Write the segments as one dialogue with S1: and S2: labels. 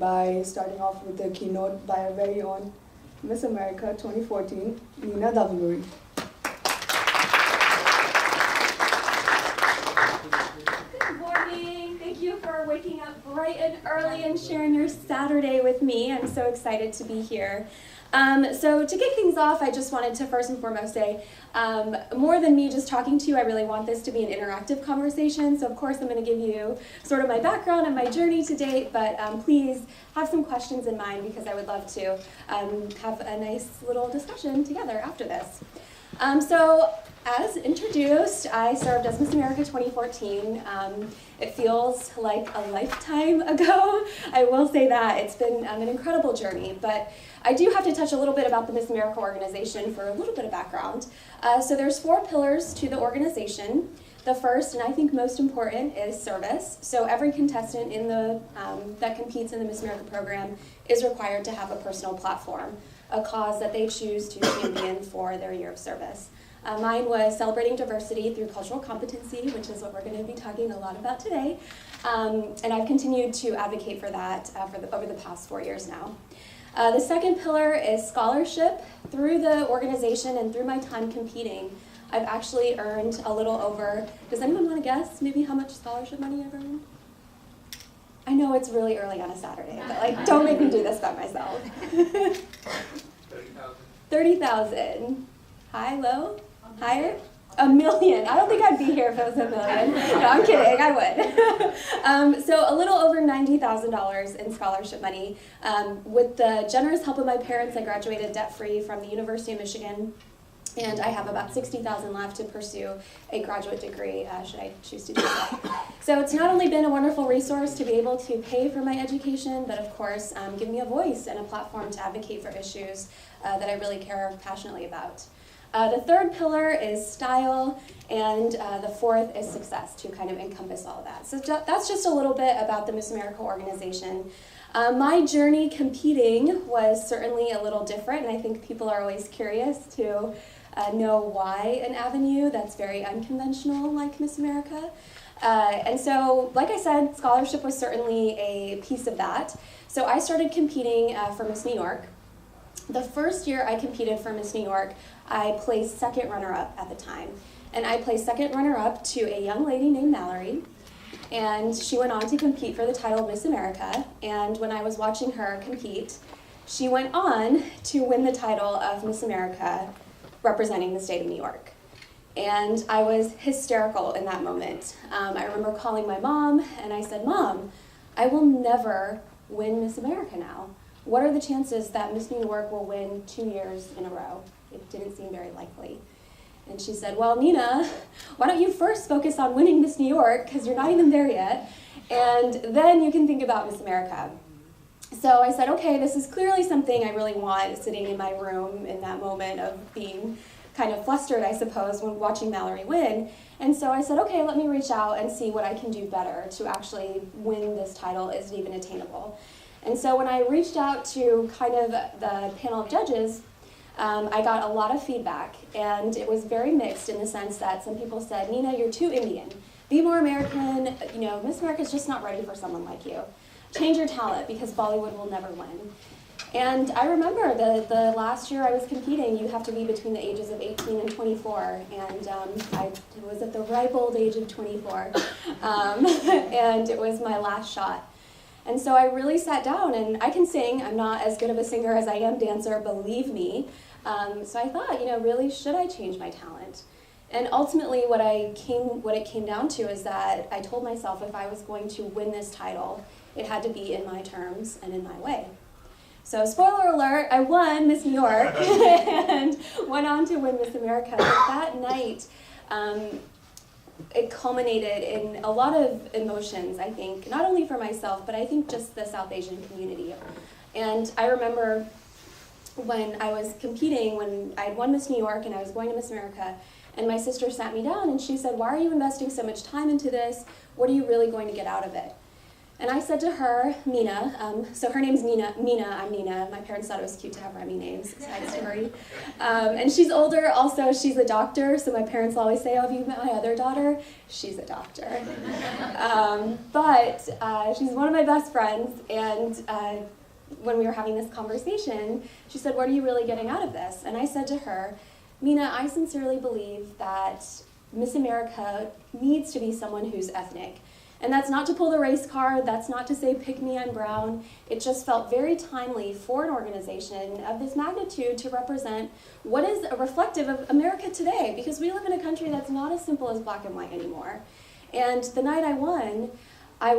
S1: by starting off with the keynote by our very own Miss America 2014, Nina Davuluri.
S2: Good morning. Thank you for waking up bright and early and sharing your Saturday with me. I'm so excited to be here. So to kick things off, I just wanted to first and foremost say, more than me just talking to you, I really want this to be an interactive conversation. So of course I'm going to give you sort of my background and my journey to date, but please have some questions in mind because I would love to have a nice little discussion together after this. So as introduced, I served as Miss America 2014. It feels like a lifetime ago. I will say that. It's been an incredible journey, but I do have to touch a little bit about the Miss America organization for a little bit of background. So there's 4 pillars to the organization. The first, and I think most important, is service. So every contestant in the that competes in the Miss America program is required to have a personal platform, a cause that they choose to champion for their year of service. Mine was celebrating diversity through cultural competency, which is what we're going to be talking a lot about today. And I've continued to advocate for that over the past 4 years now. The second pillar is scholarship. Through the organization and through my time competing, I've actually earned a little over, does anyone want to guess maybe how much scholarship money I've earned? I know it's really early on a Saturday, but don't make me do this by myself. 30,000. High, low? Higher? $1 million. I don't think I'd be here if it was $1 million. No, I'm kidding, I would. So a little over $90,000 in scholarship money. With the generous help of my parents, I graduated debt-free from the University of Michigan, and I have about $60,000 left to pursue a graduate degree, should I choose to do that. So it's not only been a wonderful resource to be able to pay for my education, but of course, give me a voice and a platform to advocate for issues that I really care passionately about. The third pillar is style, and the fourth is success, to kind of encompass all of that. So that's just a little bit about the Miss America organization. My journey competing was certainly a little different, and I think people are always curious to know why an avenue that's very unconventional like Miss America. And so, like I said, scholarship was certainly a piece of that. So I started competing for Miss New York. The first year I competed for Miss New York, I placed second runner-up at the time. And I placed second runner-up to a young lady named Mallory. And she went on to compete for the title of Miss America. And when I was watching her compete, she went on to win the title of Miss America representing the state of New York. And I was hysterical in that moment. I remember calling my mom and I said, "Mom, I will never win Miss America now. What are the chances that Miss New York will win 2 years in a row?" It didn't seem very likely. And she said, "Well, Nina, why don't you first focus on winning Miss New York, because you're not even there yet, and then you can think about Miss America." So I said, okay, this is clearly something I really want, sitting in my room in that moment of being kind of flustered, I suppose, when watching Mallory win. And so I said, okay, let me reach out and see what I can do better to actually win this title. Is it even attainable? And so when I reached out to kind of the panel of judges, I got a lot of feedback, and it was very mixed in the sense that some people said, "Nina, you're too Indian. Be more American. You know, Miss America's just not ready for someone like you. Change your talent because Bollywood will never win." And I remember the last year I was competing, you have to be between the ages of 18 and 24, and I was at the ripe old age of 24, and it was my last shot. And so I really sat down, and I can sing. I'm not as good of a singer as I am dancer, believe me. So I thought, really, should I change my talent? And ultimately, what it came down to is that I told myself if I was going to win this title, it had to be in my terms and in my way. So spoiler alert, I won Miss New York and went on to win Miss America. But that night, it culminated in a lot of emotions, I think, not only for myself, but I think just the South Asian community. And I remember when I was competing, when I had won Miss New York and I was going to Miss America, and my sister sat me down and she said, "Why are you investing so much time into this? What are you really going to get out of it?" And I said to her, Mina, so her name's Mina, I'm Nina. My parents thought it was cute to have rhyming names, side story. And she's older, also she's a doctor, so my parents always say, oh, have you met my other daughter? She's a doctor. But she's one of my best friends, and when we were having this conversation, she said, what are you really getting out of this? And I said to her, Mina, I sincerely believe that Miss America needs to be someone who's ethnic. And that's not to pull the race card, that's not to say pick me, I'm brown. It just felt very timely for an organization of this magnitude to represent what is reflective of America today, because we live in a country that's not as simple as black and white anymore. And the night I won, I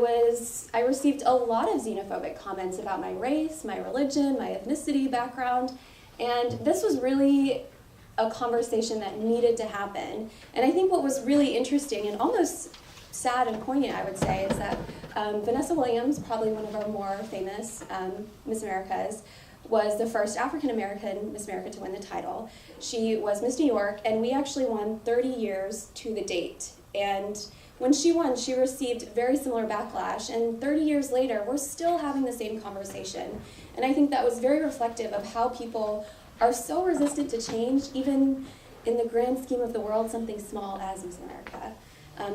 S2: received a lot of xenophobic comments about my race, my religion, my ethnicity background, and this was really a conversation that needed to happen. And I think what was really interesting and almost sad and poignant, I would say, is that Vanessa Williams, probably one of our more famous Miss Americas, was the first African-American Miss America to win the title. She was Miss New York, and we actually won 30 years to the date. And when she won, she received very similar backlash, and 30 years later, we're still having the same conversation. And I think that was very reflective of how people are so resistant to change, even in the grand scheme of the world, something small as Miss America.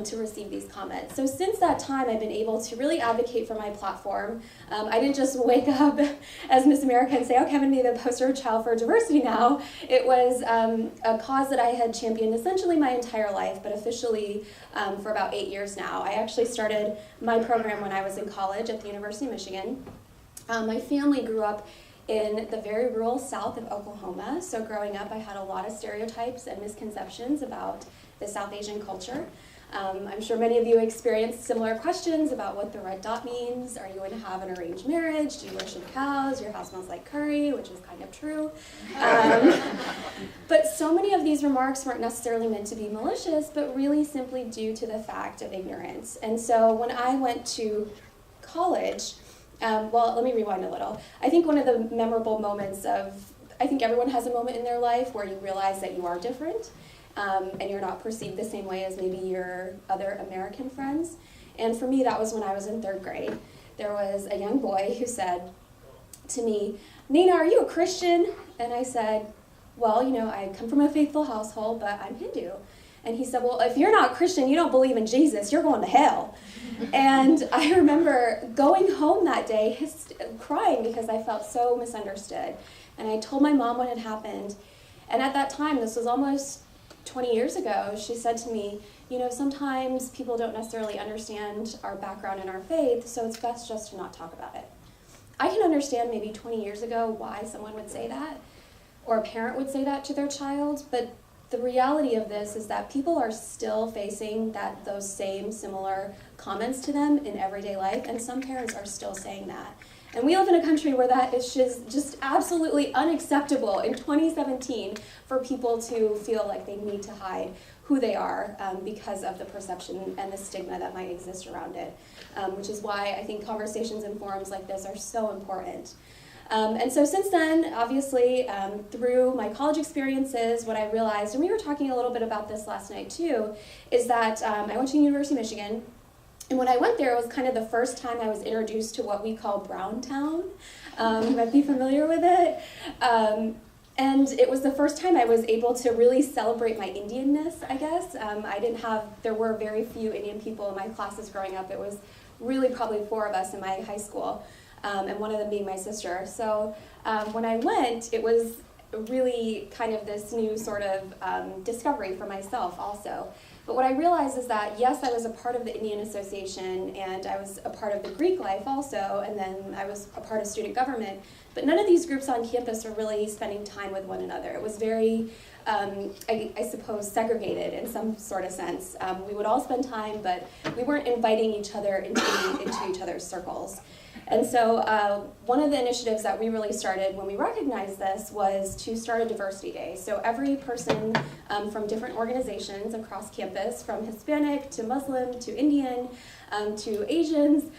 S2: To receive these comments. So since that time, I've been able to really advocate for my platform. I didn't just wake up as Miss America and say, okay, I'm going to be the poster child for diversity now. It was a cause that I had championed essentially my entire life, but officially for about 8 years now. I actually started my program when I was in college at the University of Michigan. My family grew up in the very rural south of Oklahoma, so growing up I had a lot of stereotypes and misconceptions about the South Asian culture. I'm sure many of you experienced similar questions about what the red dot means. Are you going to have an arranged marriage? Do you worship cows? Your house smells like curry, which is kind of true. But so many of these remarks weren't necessarily meant to be malicious, but really simply due to the fact of ignorance. And so when I went to college, well, let me rewind a little. I think one of the memorable moments I think everyone has a moment in their life where you realize that you are different. And you're not perceived the same way as maybe your other American friends. And for me, that was when I was in 3rd grade. There was a young boy who said to me, Nina, are you a Christian? And I said, well, I come from a faithful household, but I'm Hindu. And he said, well, if you're not Christian, you don't believe in Jesus, you're going to hell. And I remember going home that day crying because I felt so misunderstood. And I told my mom what had happened. And at that time, this was almost 20 years ago, she said to me, sometimes people don't necessarily understand our background and our faith, so it's best just to not talk about it. I can understand maybe 20 years ago why someone would say that, or a parent would say that to their child, but the reality of this is that people are still facing those same similar comments to them in everyday life, and some parents are still saying that. And we live in a country where that is just absolutely unacceptable in 2017 for people to feel like they need to hide who they are because of the perception and the stigma that might exist around it, which is why I think conversations and forums like this are so important. And so since then, obviously, through my college experiences, what I realized, and we were talking a little bit about this last night too, is that I went to the University of Michigan. And when I went there, it was kind of the first time I was introduced to what we call Brown Town. You might be familiar with it. And it was the first time I was able to really celebrate my Indianness, I guess. There were very few Indian people in my classes growing up. It was really probably 4 of us in my high school, and one of them being my sister. So when I went, it was really kind of this new sort of discovery for myself also. But what I realized is that, yes, I was a part of the Indian Association, and I was a part of the Greek life also, and then I was a part of student government, but none of these groups on campus were really spending time with one another. It was very, I suppose, segregated in some sort of sense. We would all spend time, but we weren't inviting each other into each other's circles. And so one of the initiatives that we really started when we recognized this was to start a diversity day. So every person from different organizations across campus, from Hispanic to Muslim to Indian to Asians,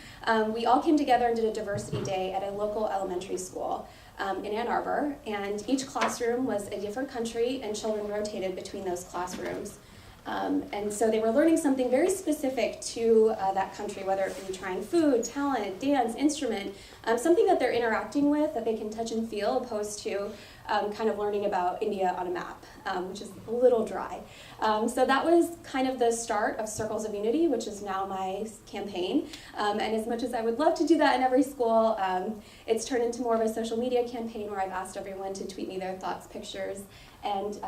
S2: we all came together and did a diversity day at a local elementary school in Ann Arbor. And each classroom was a different country, and children rotated between those classrooms. And so they were learning something very specific to that country, whether it be trying food, talent, dance, instrument, something that they're interacting with that they can touch and feel, opposed to kind of learning about India on a map, which is a little dry. So that was kind of the start of Circles of Unity, which is now my campaign. And as much as I would love to do that in every school, it's turned into more of a social media campaign where I've asked everyone to tweet me their thoughts, pictures, and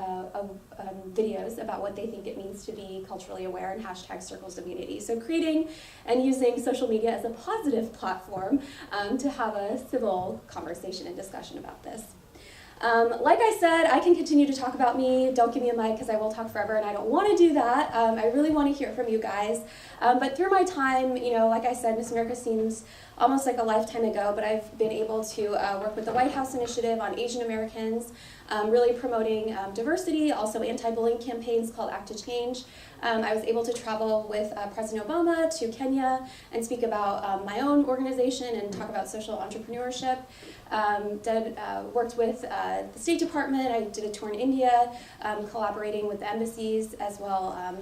S2: videos about what they think it means to be culturally aware, and hashtag Circles of Unity. So creating and using social media as a positive platform to have a civil conversation and discussion about this. Like I said, I can continue to talk about me. Don't give me a mic because I will talk forever, and I don't want to do that. I really want to hear from you guys. But through my time, like I said, Miss America seems almost like a lifetime ago, but I've been able to work with the White House Initiative on Asian Americans, really promoting diversity, also anti-bullying campaigns called Act to Change. I was able to travel with President Obama to Kenya and speak about my own organization and talk about social entrepreneurship. Worked with the State Department. I did a tour in India, collaborating with the embassies as well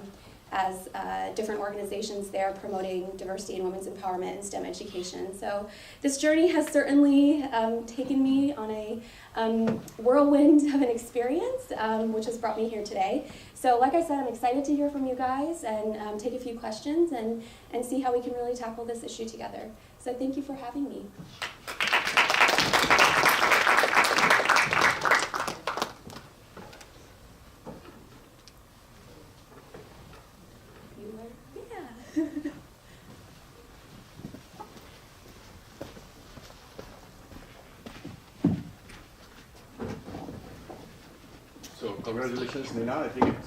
S2: as different organizations there promoting diversity and women's empowerment and STEM education. So this journey has certainly taken me on a whirlwind of an experience, which has brought me here today. So like I said, I'm excited to hear from you guys and take a few questions and see how we can really tackle this issue together. So thank you for having me.
S3: So congratulations, Nina. I think it's,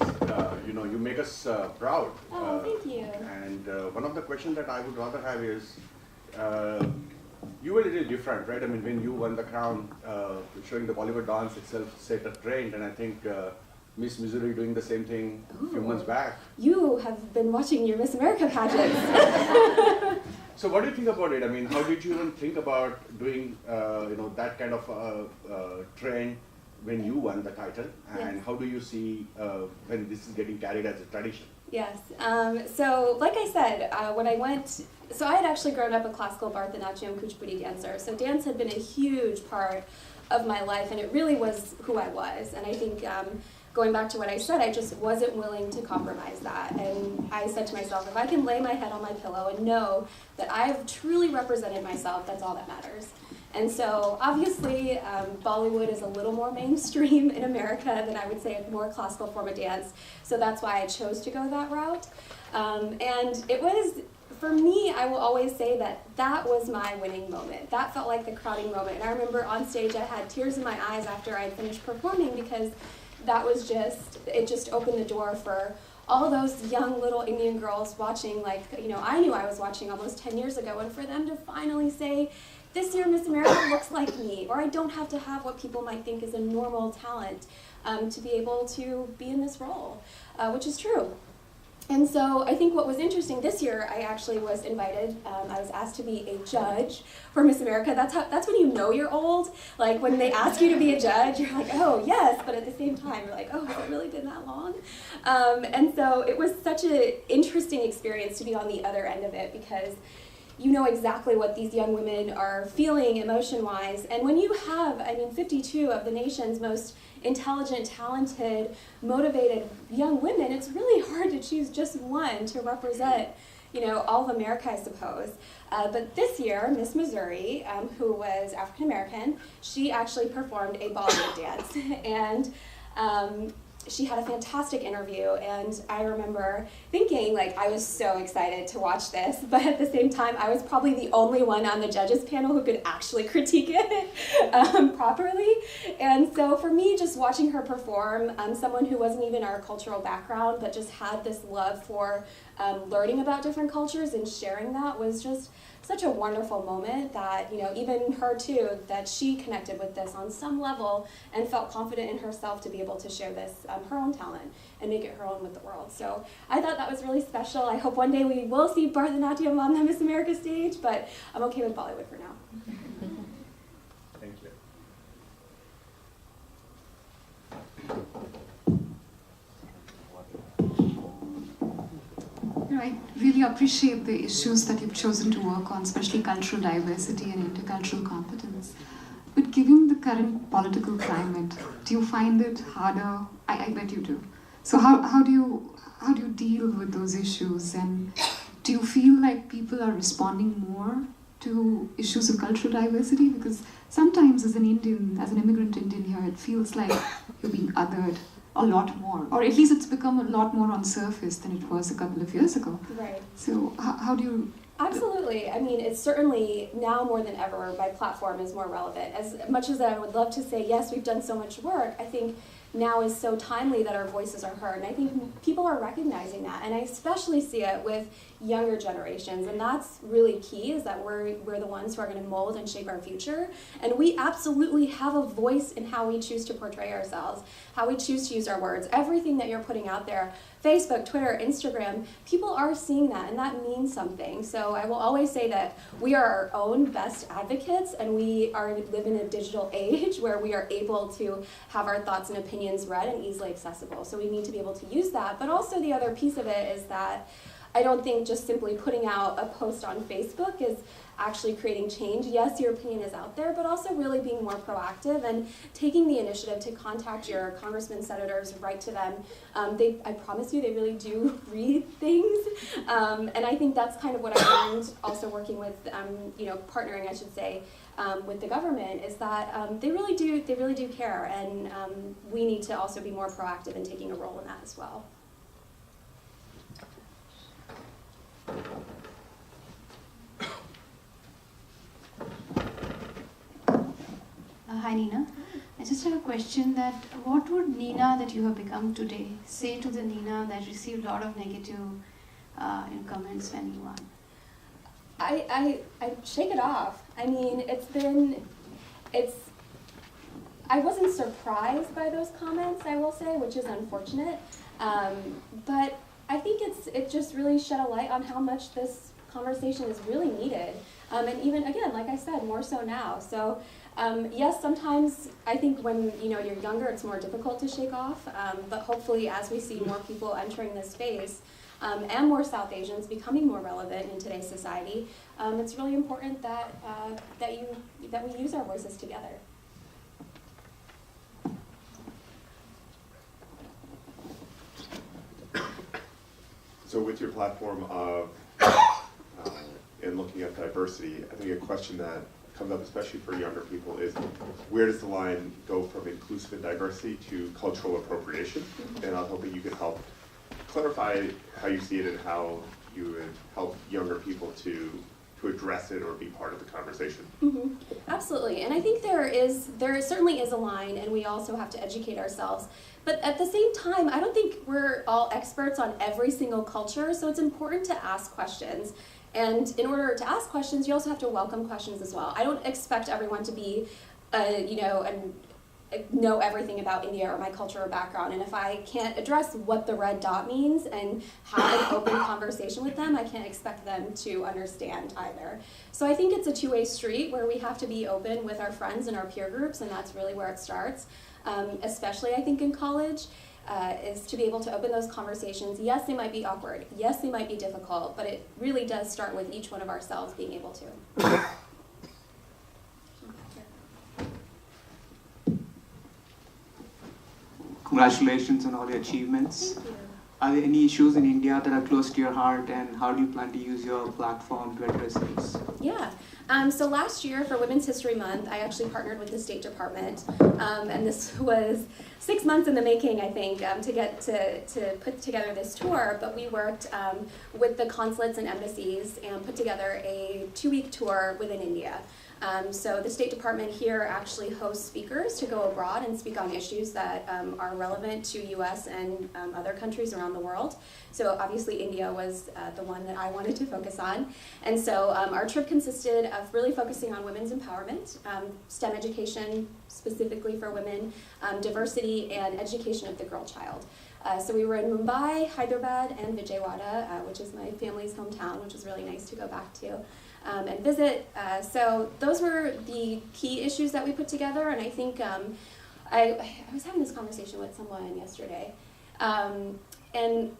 S3: you make us proud.
S2: Oh, thank you.
S3: And one of the questions that I would rather have is, you were a little different, right? I mean, when you won the crown, showing the Bollywood dance itself set a trend, and I think Miss Missouri doing the same thing a few months back.
S2: You have been watching your Miss America pageants.
S3: So what do you think about it? I mean, how did you even think about doing, that kind of trend when you won the title, and
S2: yes.
S3: How do you see when this is getting carried as a tradition?
S2: Yes. So, like I said, when I went, so I had actually grown up a classical Bharatanatyam Kuchipudi dancer. So dance had been a huge part of my life, and it really was who I was. And I think going back to what I said, I just wasn't willing to compromise that. And I said to myself, if I can lay my head on my pillow and know that I've truly represented myself, that's all that matters. And so obviously Bollywood is a little more mainstream in America than I would say a more classical form of dance. So that's why I chose to go that route. And it was, for me, I will always say that was my winning moment. That felt like the crowning moment. And I remember on stage I had tears in my eyes after I had finished performing, because that was it just opened the door for all those young little Indian girls watching, I knew I was watching almost 10 years ago, and for them to finally say, this year Miss America looks like me, or I don't have to have what people might think is a normal talent to be able to be in this role, which is true. And so I think what was interesting this year, I actually was invited, I was asked to be a judge for Miss America. That's when you know you're old. Like when they ask you to be a judge, you're like, oh yes, but at the same time you're like, oh, has it really been that long? And so it was such an interesting experience to be on the other end of it, because you know exactly what these young women are feeling emotion-wise. And when you have, 52 of the nation's most intelligent, talented, motivated young women, it's really hard to choose just one to represent, all of America, I suppose. But this year, Miss Missouri, who was African-American, she actually performed a Bollywood dance. And she had a fantastic interview, and I remember thinking, I was so excited to watch this, but at the same time, I was probably the only one on the judges panel who could actually critique it properly. And so for me, just watching her perform, someone who wasn't even our cultural background, but just had this love for learning about different cultures and sharing that, was just such a wonderful moment that, even her too, that she connected with this on some level and felt confident in herself to be able to share this, her own talent, and make it her own with the world. So I thought that was really special. I hope one day we will see Bharatanatyam on the Miss America stage, but I'm okay with Bollywood for now.
S3: Thank you.
S4: appreciate the issues that you've chosen to work on, especially cultural diversity and intercultural competence. But given the current political climate, do you find it harder? I bet you do. So how do you deal with those issues, and do you feel like people are responding more to issues of cultural diversity? Because sometimes as an Indian, as an immigrant Indian here, it feels like you're being othered a lot more, or at least it's become a lot more on surface than it was a couple of years ago.
S2: Right.
S4: So how do you...
S2: Absolutely. I mean, it's certainly now more than ever, my platform is more relevant. As much as I would love to say, yes, we've done so much work, I think now is so timely that our voices are heard. And I think people are recognizing that. And I especially see it with younger generations. And that's really key, is that we're the ones who are going to mold and shape our future. And we absolutely have a voice in how we choose to portray ourselves, how we choose to use our words. Everything that you're putting out there, Facebook, Twitter, Instagram, people are seeing that, and that means something. So I will always say that we are our own best advocates, and we live in a digital age where we are able to have our thoughts and opinions read and easily accessible. So we need to be able to use that. But also the other piece of it is that I don't think just simply putting out a post on Facebook is actually creating change. Yes, your opinion is out there, but also really being more proactive and taking the initiative to contact your congressmen, senators, write to them. I promise you, they really do read things. And I think that's kind of what I learned also working with, partnering, I should say, with the government, is that they really do care. And we need to also be more proactive in taking a role in that as well.
S5: Hi Nina. I just have a question that what would Nina that you have become today say to the Nina that received a lot of negative comments when you won?
S2: I shake it off. I mean, I wasn't surprised by those comments, I will say, which is unfortunate. But I think it just really shed a light on how much this conversation is really needed. And even, again, like I said, more so now. So yes, sometimes I think when you're younger, it's more difficult to shake off. But hopefully, as we see more people entering this space, and more South Asians becoming more relevant in today's society, it's really important that we use our voices together.
S6: So with your platform of and looking at diversity, I think a question that comes up, especially for younger people, is where does the line go from inclusive and diversity to cultural appropriation? And I was hoping you could help clarify how you see it and how you would help younger people to address it or be part of the conversation.
S2: Mm-hmm. Absolutely, and I think there certainly is a line, and we also have to educate ourselves. But at the same time, I don't think we're all experts on every single culture, so it's important to ask questions. And in order to ask questions, you also have to welcome questions as well. I don't expect everyone to be, know everything about India or my culture or background. And if I can't address what the red dot means and have an open conversation with them, I can't expect them to understand either. So I think it's a two-way street where we have to be open with our friends and our peer groups, and that's really where it starts. Especially I think in college, is to be able to open those conversations. Yes, they might be awkward. Yes, they might be difficult, but it really does start with each one of ourselves being able to.
S7: Congratulations on all your achievements.
S2: Thank you.
S7: Are there any issues in India that are close to your heart, and how do you plan to use your platform to address these?
S2: Yeah. So last year for Women's History Month, I actually partnered with the State Department, and this was 6 months in the making, I think, to get to put together this tour. But we worked with the consulates and embassies and put together a 2-week tour within India. So the State Department here actually hosts speakers to go abroad and speak on issues that are relevant to U.S. and other countries around the world. So obviously India was the one that I wanted to focus on. And so our trip consisted of really focusing on women's empowerment, STEM education specifically for women, diversity, and education of the girl child. So we were in Mumbai, Hyderabad, and Vijayawada, which is my family's hometown, which was really nice to go back to. And visit. So those were the key issues that we put together, and I think I was having this conversation with someone yesterday, and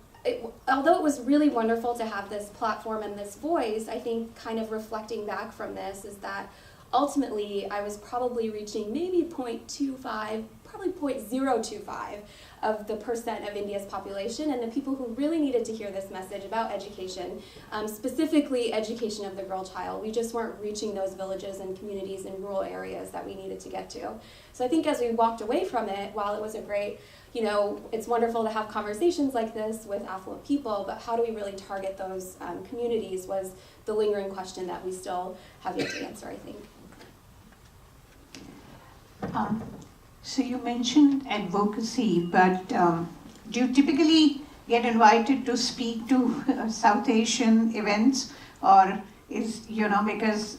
S2: although it was really wonderful to have this platform and this voice, I think kind of reflecting back from this is that ultimately I was probably reaching maybe 0.25, probably 0.025 of the percent of India's population, and the people who really needed to hear this message about education, specifically education of the girl child. We just weren't reaching those villages and communities in rural areas that we needed to get to. So I think as we walked away from it, while it was a great, it's wonderful to have conversations like this with affluent people, but how do we really target those communities was the lingering question that we still have yet to answer, I think.
S8: So you mentioned advocacy, but do you typically get invited to speak to South Asian events, or is, because,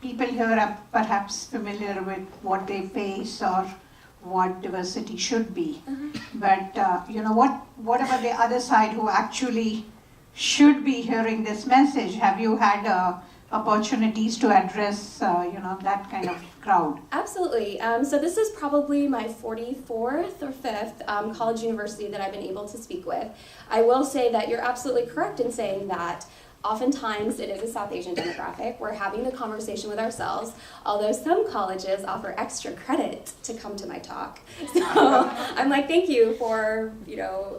S8: people here are perhaps familiar with what they face or what diversity should be. But, what about the other side who actually should be hearing this message? Have you had opportunities to address, that kind of crowd?
S2: Absolutely. So this is probably my 44th or 5th college university that I've been able to speak with. I will say that you're absolutely correct in saying that oftentimes it is a South Asian demographic. We're having the conversation with ourselves, although some colleges offer extra credit to come to my talk. So I'm like, thank you for,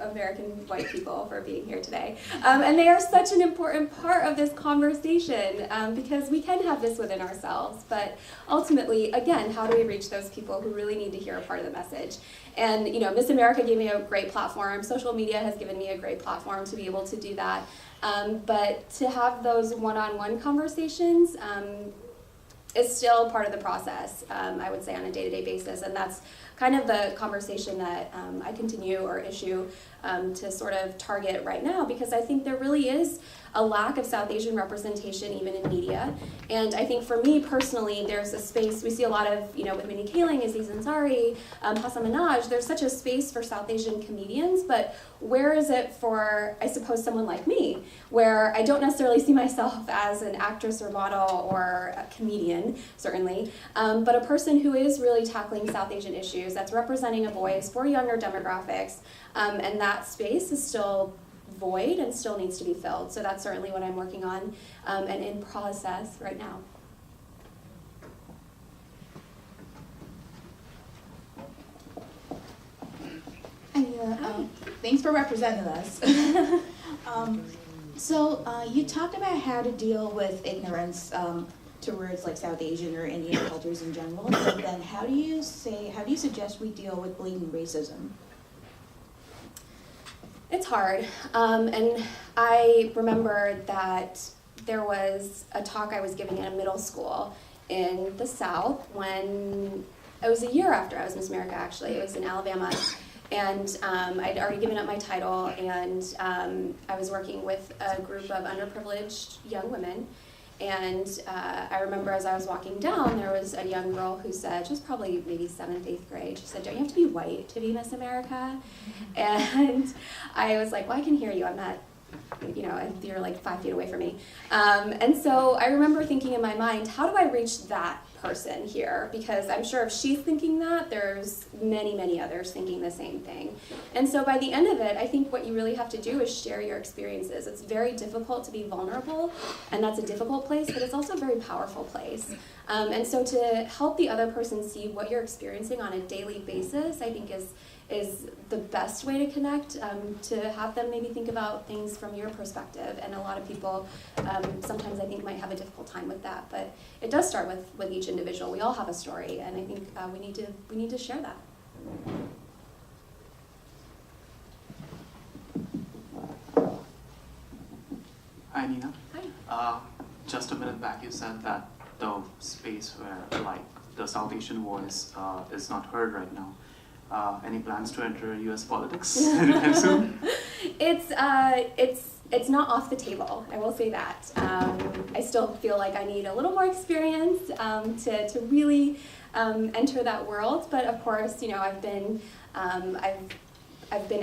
S2: American white people for being here today. And they are such an important part of this conversation because we can have this within ourselves. But ultimately, again, how do we reach those people who really need to hear a part of the message? And, Miss America gave me a great platform. Social media has given me a great platform to be able to do that. But to have those one-on-one conversations is still part of the process, I would say, on a day-to-day basis. And that's kind of the conversation that I continue or issue to sort of target right now, because I think there really is a lack of South Asian representation even in media. And I think for me personally, there's a space, we see a lot of, with Minnie Kaling, Aziz Ansari, Hassan Minhaj, there's such a space for South Asian comedians, but where is it for, I suppose, someone like me, where I don't necessarily see myself as an actress or model or a comedian, certainly, but a person who is really tackling South Asian issues, that's representing a voice for younger demographics, and that space is still void and still needs to be filled. So that's certainly what I'm working on and in process right now.
S9: Thanks for representing us. You talked about how to deal with ignorance towards like South Asian or Indian cultures in general, but then how do you suggest we deal with blatant racism?
S2: It's hard, and I remember that there was a talk I was giving in a middle school in the South when, it was a year after I was Miss America actually, it was in Alabama, and I'd already given up my title, and I was working with a group of underprivileged young women. And I remember as I was walking down, there was a young girl who said, she was probably maybe 7th, 8th grade, she said, "Don't you have to be white to be Miss America?" And I was like, well, I can hear you, I'm not, you're like 5 feet away from me. And so I remember thinking in my mind, how do I reach that person here? Because I'm sure if she's thinking that, there's many, many others thinking the same thing. And so by the end of it, I think what you really have to do is share your experiences. It's very difficult to be vulnerable, and that's a difficult place, but it's also a very powerful place. And so to help the other person see what you're experiencing on a daily basis, I think is the best way to connect, to have them maybe think about things from your perspective. And a lot of people sometimes I think might have a difficult time with that, but it does start with each individual. We all have a story, and I think we need to share that.
S7: Hi, Nina.
S2: Hi.
S7: Just a minute back, you said that the space where, like, the South Asian voice is not heard right now. Any plans to enter U.S. politics anytime soon?
S2: It's not off the table, I will say that. I still feel like I need a little more experience to really enter that world, but of course, I've been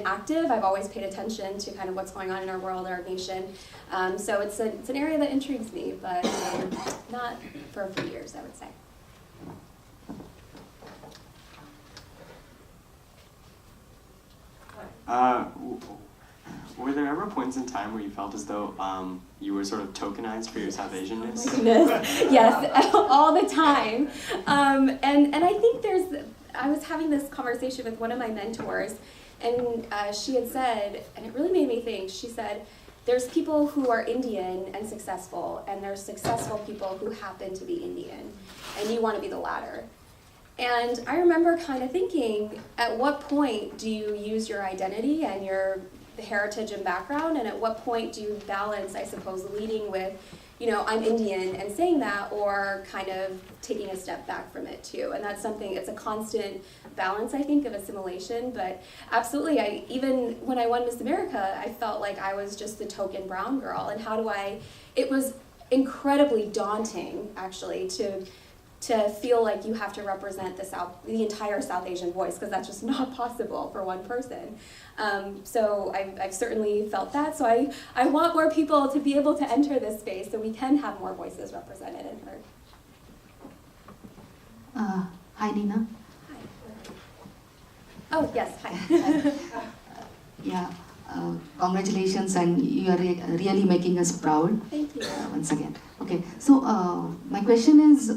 S2: active. I've always paid attention to kind of what's going on in our world, our nation. So it's an area that intrigues me, but not for a few years, I would say.
S10: Were there ever points in time where you felt as though you were sort of tokenized for your South Asianness?
S2: Oh my goodness. Yes, all the time. And I think I was having this conversation with one of my mentors, and she had said, and it really made me think, she said, there's people who are Indian and successful, and there's successful people who happen to be Indian, and you want to be the latter. And I remember kind of thinking, at what point do you use your identity and your heritage and background, and at what point do you balance, I suppose, leading with, I'm Indian and saying that, or kind of taking a step back from it too. And that's something, it's a constant balance, I think, of assimilation. But absolutely, even when I won Miss America, I felt like I was just the token brown girl. And it was incredibly daunting, actually, to feel like you have to represent the entire South Asian voice, because that's just not possible for one person. So I've certainly felt that. So I want more people to be able to enter this space so we can have more voices represented and heard.
S11: Hi, Nina.
S2: Hi. Oh, yes, hi.
S11: Yeah, congratulations, and you are really making us proud.
S2: Thank you.
S11: Once again. Okay, so my question is,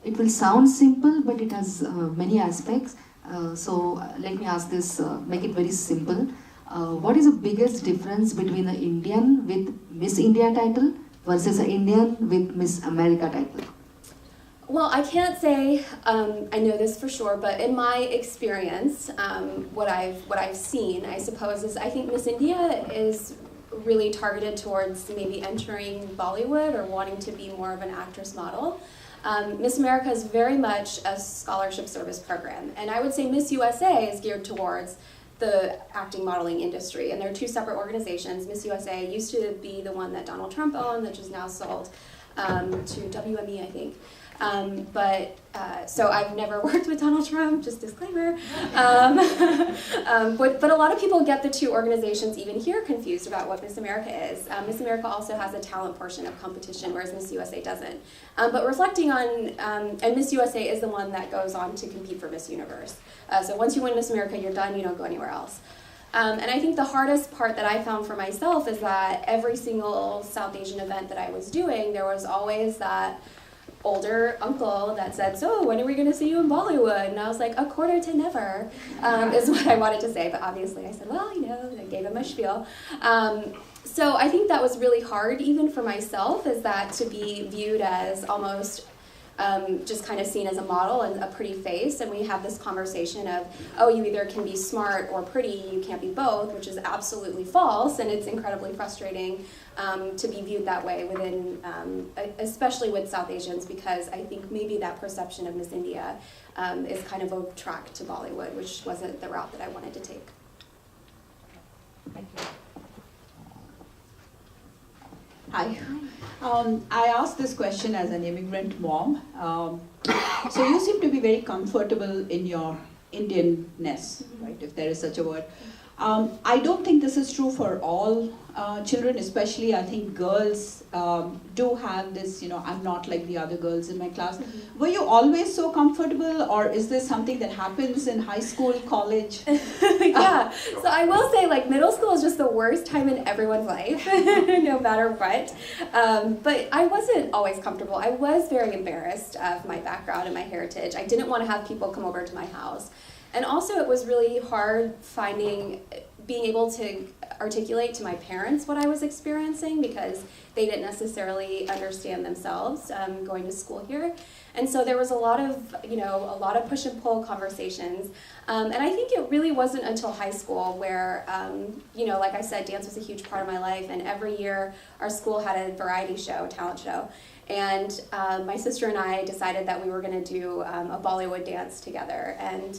S11: it will sound simple, but it has many aspects. So let me ask this, make it very simple. What is the biggest difference between an Indian with Miss India title versus an Indian with Miss America title?
S2: Well, I can't say I know this for sure, but in my experience, what I've seen, I suppose, is I think Miss India is really targeted towards maybe entering Bollywood or wanting to be more of an actress model. Miss America is very much a scholarship service program, and I would say Miss USA is geared towards the acting modeling industry, and they're two separate organizations. Miss USA used to be the one that Donald Trump owned, which is now sold to WME, I think. So I've never worked with Donald Trump, just disclaimer. But a lot of people get the two organizations even here confused about what Miss America is. Miss America also has a talent portion of competition, whereas Miss USA doesn't. But reflecting on, and Miss USA is the one that goes on to compete for Miss Universe. So once you win Miss America, you're done, you don't go anywhere else. And I think the hardest part that I found for myself is that every single South Asian event that I was doing, there was always that older uncle that said, so when are we going to see you in Bollywood? And I was like, a quarter to never, is what I wanted to say. But obviously I said, well, I gave him my spiel. So I think that was really hard, even for myself, is that to be viewed as almost just kind of seen as a model and a pretty face, and we have this conversation of, oh, you either can be smart or pretty, you can't be both, which is absolutely false, and it's incredibly frustrating to be viewed that way within, especially with South Asians, because I think maybe that perception of Miss India is kind of a track to Bollywood, which wasn't the route that I wanted to take.
S12: Thank you. Hi. I asked this question as an immigrant mom. So you seem to be very comfortable in your Indianness, right, if there is such a word. I don't think this is true for all children, especially I think girls do have this, I'm not like the other girls in my class. Mm-hmm. Were you always so comfortable, or is this something that happens in high school, college?
S2: Yeah, so I will say, middle school is just the worst time in everyone's life, no matter what. But I wasn't always comfortable. I was very embarrassed of my background and my heritage. I didn't want to have people come over to my house. And also it was really hard being able to articulate to my parents what I was experiencing, because they didn't necessarily understand themselves going to school here. And so there was a lot of push and pull conversations. And I think it really wasn't until high school where, like I said, dance was a huge part of my life, and every year our school had a variety show, talent show. And my sister and I decided that we were going to do a Bollywood dance together. And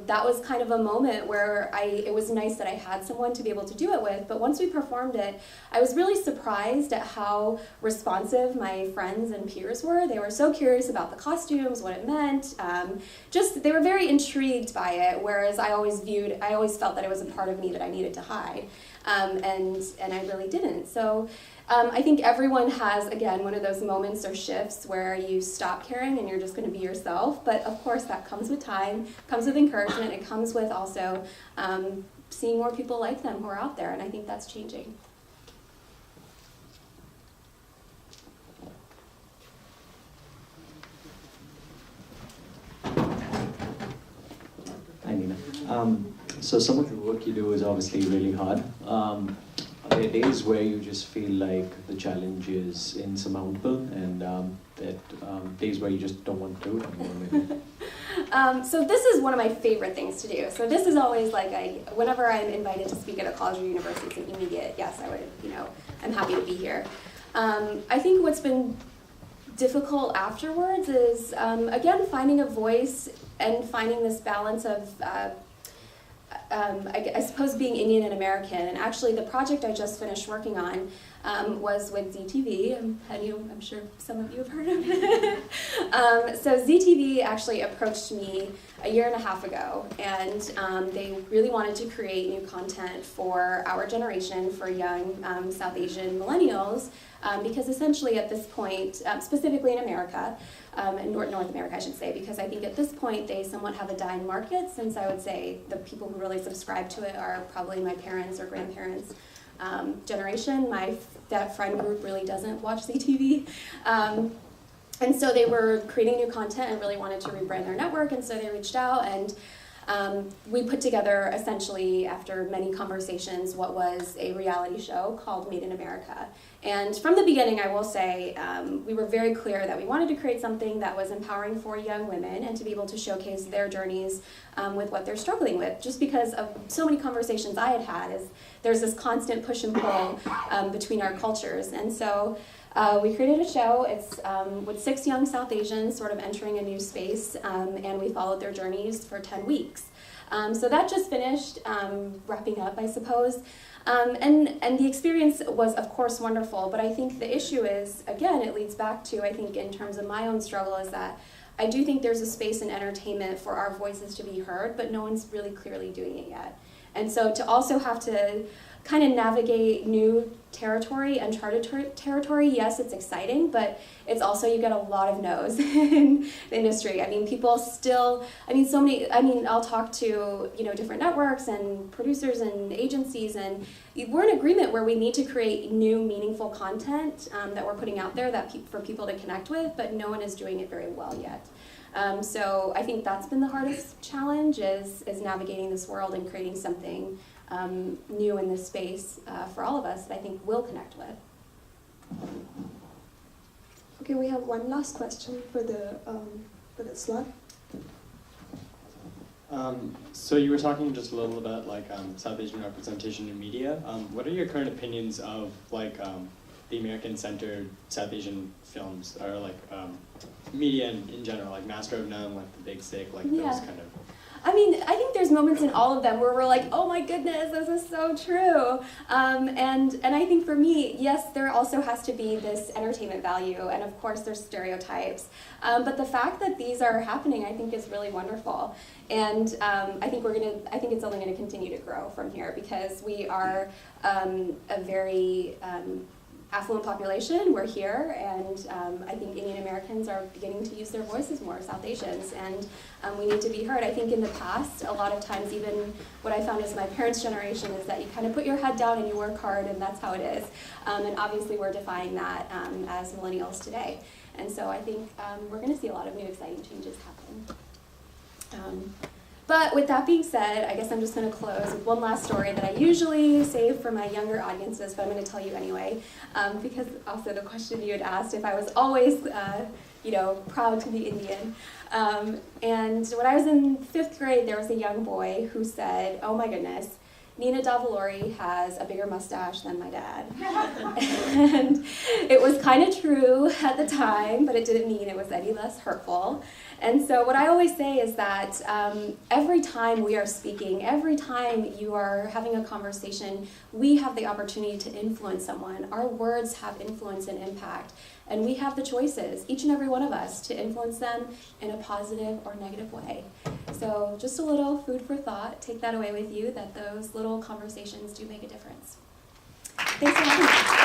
S2: that was kind of a moment where it was nice that I had someone to be able to do it with. But once we performed it, I was really surprised at how responsive my friends and peers were. They were so curious about the costumes, what it meant. They were very intrigued by it, whereas I always felt that it was a part of me that I needed to hide. And I really didn't. So I think everyone has, again, one of those moments or shifts where you stop caring and you're just going to be yourself. But of course, that comes with time, comes with encouragement. It comes with also seeing more people like them who are out there, and I think that's changing.
S13: Hi, Nina. So some of the work you do is obviously really hard. Are there days where you just feel like the challenge is insurmountable, and days where you just don't want to do it anymore, maybe?
S2: So this is one of my favorite things to do. So this is always like, whenever I'm invited to speak at a college or university, it's an immediate, yes, I would, I'm happy to be here. I think what's been difficult afterwards is, again, finding a voice and finding this balance of, I suppose, being Indian and American. And actually, the project I just finished working on was with Zee TV. I'm sure some of you have heard of it. So Zee TV actually approached me a year and a half ago, and they really wanted to create new content for our generation, for young South Asian millennials, because essentially at this point, specifically in America, in North America, I should say, because I think at this point they somewhat have a dying market, since I would say the people who really subscribe to it are probably my parents or grandparents' generation. That friend group really doesn't watch Zee TV. And so they were creating new content and really wanted to rebrand their network, and so they reached out, and we put together, essentially, after many conversations, what was a reality show called Made in America. And from the beginning, I will say, we were very clear that we wanted to create something that was empowering for young women and to be able to showcase their journeys with what they're struggling with. Just because of so many conversations I had had, there's this constant push and pull between our cultures. And so we created a show. It's with 6 young South Asians sort of entering a new space, and we followed their journeys for 10 weeks. So that just finished, wrapping up, I suppose. And the experience was, of course, wonderful, but I think the issue is, again, it leads back to, I think, in terms of my own struggle, is that I do think there's a space in entertainment for our voices to be heard, but no one's really clearly doing it yet. And so to also have to kind of navigate new territory, uncharted territory, yes, it's exciting, but it's also, you get a lot of no's in the industry. I mean, people still, I'll talk to, different networks and producers and agencies, and we're in agreement where we need to create new, meaningful content that we're putting out there for people to connect with, but no one is doing it very well yet. So I think that's been the hardest challenge, is navigating this world and creating something new in this space for all of us that I think we'll connect with.
S1: Okay, we have one last question for the slot.
S10: So you were talking just a little about South Asian representation in media. What are your current opinions of the American-centered South Asian films, or media in general, like Master of None, The Big Sick, those kind of?
S2: I think there's moments in all of them where we're like, oh my goodness, this is so true. And I think for me, yes, there also has to be this entertainment value, and of course there's stereotypes. But the fact that these are happening, I think, is really wonderful. And I think it's only going to continue to grow from here, because we are a very affluent population. We're here, and I think Indian Americans are beginning to use their voices more, South Asians, and we need to be heard. I think in the past, a lot of times, even what I found is my parents' generation, is that you kind of put your head down and you work hard, and that's how it is. And obviously we're defying that as millennials today. And so I think we're going to see a lot of new exciting changes happen. But with that being said, I guess I'm just going to close with one last story that I usually save for my younger audiences, but I'm going to tell you anyway, because also the question you had asked if I was always, proud to be Indian. And when I was in 5th grade, there was a young boy who said, "Oh my goodness, Nina Davuluri has a bigger mustache than my dad." And it was kind of true at the time, but it didn't mean it was any less hurtful. And so what I always say is that every time we are speaking, every time you are having a conversation, we have the opportunity to influence someone. Our words have influence and impact, and we have the choices, each and every one of us, to influence them in a positive or negative way. So just a little food for thought. Take that away with you, that those little conversations do make a difference. Thanks for having me.